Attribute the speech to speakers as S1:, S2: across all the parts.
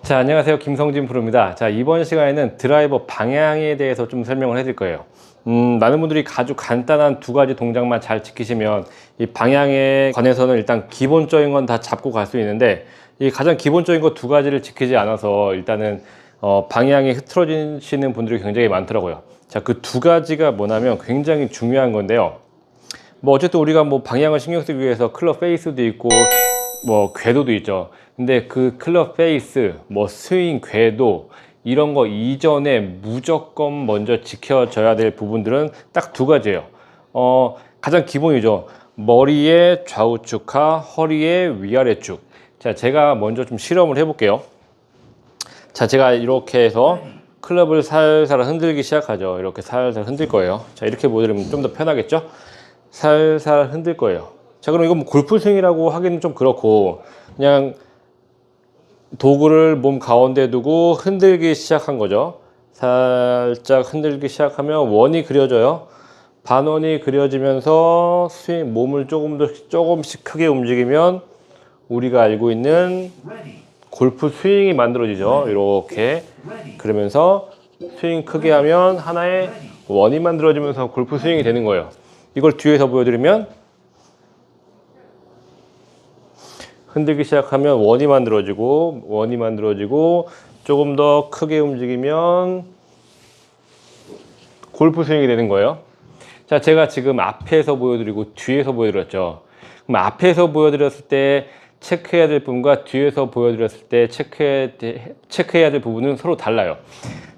S1: 자, 안녕하세요. 김성진 프로입니다. 자, 이번 시간에는 드라이버 방향에 대해서 좀 설명을 해드릴 거예요. 많은 분들이 아주 간단한 두 가지 동작만 잘 지키시면 이 방향에 관해서는 일단 기본적인 건 다 잡고 갈 수 있는데, 이 가장 기본적인 거 두 가지를 지키지 않아서 일단은 방향이 흐트러지시는 분들이 굉장히 많더라고요. 자, 그 두 가지가 뭐냐면 굉장히 중요한 건데요. 뭐 어쨌든 우리가 뭐 방향을 신경 쓰기 위해서 클럽 페이스도 있고 뭐 궤도도 있죠. 근데 그 클럽 페이스, 뭐 스윙, 궤도 이런 거 이전에 무조건 먼저 지켜져야 될 부분들은 딱 두 가지예요. 가장 기본이죠. 머리의 좌우축과 허리의 위아래축. 자, 제가 먼저 좀 실험을 해볼게요. 자, 제가 이렇게 해서 클럽을 살살 흔들기 시작하죠. 이렇게 살살 흔들 거예요. 자, 이렇게 보여드리면 좀 더 편하겠죠? 살살 흔들 거예요. 자, 그럼 이건 뭐 골프 스윙이라고 하기는 좀 그렇고, 그냥 도구를 몸 가운데 두고 흔들기 시작한 거죠. 살짝 흔들기 시작하면 원이 그려져요. 반원이 그려지면서 스윙, 몸을 조금씩 크게 움직이면 우리가 알고 있는 골프 스윙이 만들어지죠. 이렇게. 그러면서 스윙 크게 하면 하나의 원이 만들어지면서 골프 스윙이 되는 거예요. 이걸 뒤에서 보여드리면 흔들기 시작하면 원이 만들어지고 조금 더 크게 움직이면 골프 스윙이 되는 거예요. 자, 제가 지금 앞에서 보여드리고 뒤에서 보여드렸죠. 그럼 앞에서 보여드렸을 때 체크해야 될 부분과 뒤에서 보여드렸을 때 체크해야 될 부분은 서로 달라요.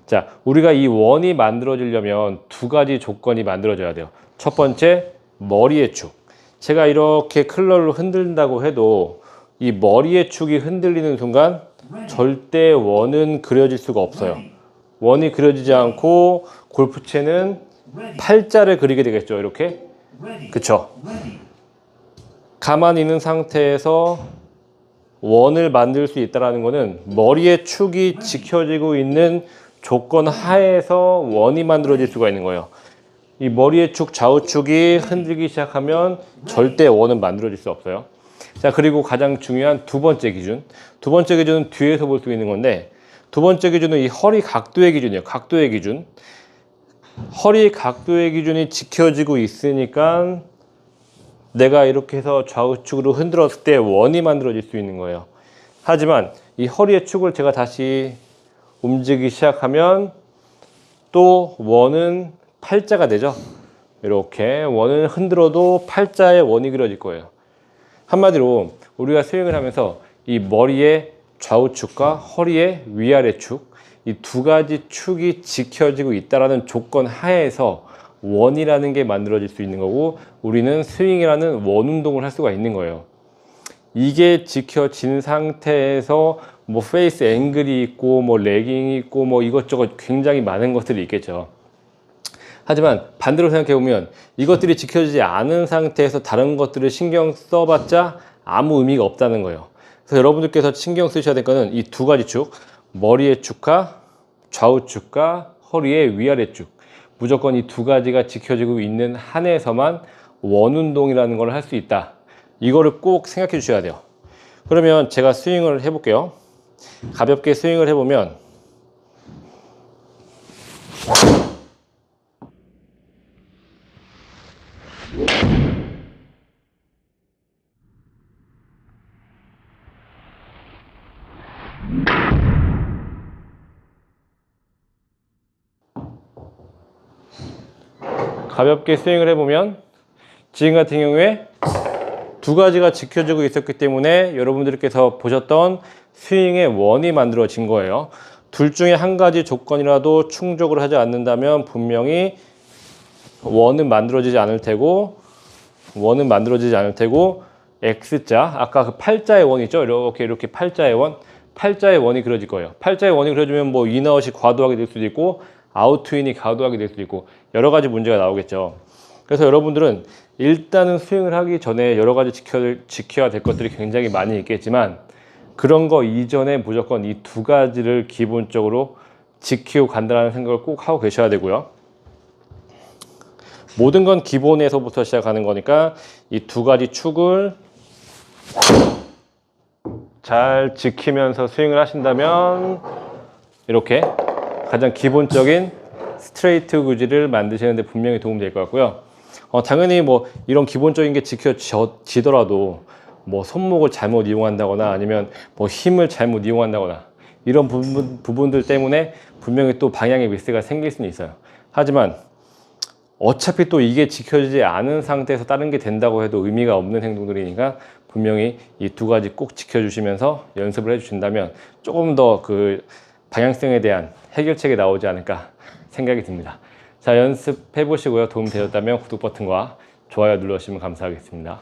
S1: 자, 우리가 이 원이 만들어지려면 두 가지 조건이 만들어져야 돼요. 첫 번째, 머리의 축. 제가 이렇게 클럽을 흔든다고 해도 이 머리의 축이 흔들리는 순간 절대 원은 그려질 수가 없어요. 원이 그려지지 않고 골프채는 팔자를 그리게 되겠죠. 이렇게. 그쵸? 가만히 있는 상태에서 원을 만들 수 있다는 것은 머리의 축이 지켜지고 있는 조건 하에서 원이 만들어질 수가 있는 거예요. 이 머리의 축, 좌우축이 흔들기 시작하면 절대 원은 만들어질 수 없어요. 자, 그리고 가장 중요한 두 번째 기준. 두 번째 기준은 뒤에서 볼 수 있는 건데, 두 번째 기준은 이 허리 각도의 기준이에요. 각도의 기준. 허리 각도의 기준이 지켜지고 있으니까 내가 이렇게 해서 좌우축으로 흔들었을 때 원이 만들어질 수 있는 거예요. 하지만 이 허리의 축을 제가 다시 움직이기 시작하면 또 원은 팔자가 되죠. 이렇게 원을 흔들어도 팔자의 원이 그려질 거예요. 한마디로 우리가 스윙을 하면서 이 머리의 좌우축과 허리의 위아래축, 이 두 가지 축이 지켜지고 있다는 조건 하에서 원이라는 게 만들어질 수 있는 거고, 우리는 스윙이라는 원 운동을 할 수가 있는 거예요. 이게 지켜진 상태에서 뭐 페이스 앵글이 있고 뭐 레깅이 있고 뭐 이것저것 굉장히 많은 것들이 있겠죠. 하지만 반대로 생각해 보면 이것들이 지켜지지 않은 상태에서 다른 것들을 신경 써봤자 아무 의미가 없다는 거예요. 그래서 여러분들께서 신경 쓰셔야 될 거는 이 두 가지 축, 머리의 축과 좌우축과 허리의 위아래축, 무조건 이 두 가지가 지켜지고 있는 한에서만 원운동이라는 걸 할 수 있다. 이거를 꼭 생각해 주셔야 돼요. 그러면 제가 스윙을 해볼게요. 가볍게 스윙을 해보면 지금 같은 경우에 두 가지가 지켜지고 있었기 때문에 여러분들께서 보셨던 스윙의 원이 만들어진 거예요. 둘 중에 한 가지 조건이라도 충족을 하지 않는다면 분명히 원은 만들어지지 않을 테고 X자, 아까 그 팔자의 원 있죠? 이렇게 팔자의 원이 그려질 거예요. 팔자의 원이 그려지면 뭐 인아웃이 과도하게 될 수도 있고 아웃트윈이 과도하게 될 수도 있고 여러 가지 문제가 나오겠죠. 그래서 여러분들은 일단은 스윙을 하기 전에 여러 가지 지켜야 될 것들이 굉장히 많이 있겠지만, 그런 거 이전에 무조건 이 두 가지를 기본적으로 지키고 간다는 생각을 꼭 하고 계셔야 되고요. 모든 건 기본에서부터 시작하는 거니까 이 두 가지 축을 잘 지키면서 스윙을 하신다면 이렇게 가장 기본적인 스트레이트 구질을 만드시는데 분명히 도움이 될 것 같고요. 당연히 뭐 이런 기본적인 게 지켜지더라도 뭐 손목을 잘못 이용한다거나 아니면 뭐 힘을 잘못 이용한다거나 이런 부분들 때문에 분명히 또 방향의 미스가 생길 수는 있어요. 하지만 어차피 또 이게 지켜지지 않은 상태에서 다른 게 된다고 해도 의미가 없는 행동들이니까 분명히 이 두 가지 꼭 지켜주시면서 연습을 해주신다면 조금 더 그 방향성에 대한 해결책이 나오지 않을까 생각이 듭니다. 자, 연습해 보시고요. 도움이 되셨다면 구독 버튼과 좋아요 눌러주시면 감사하겠습니다.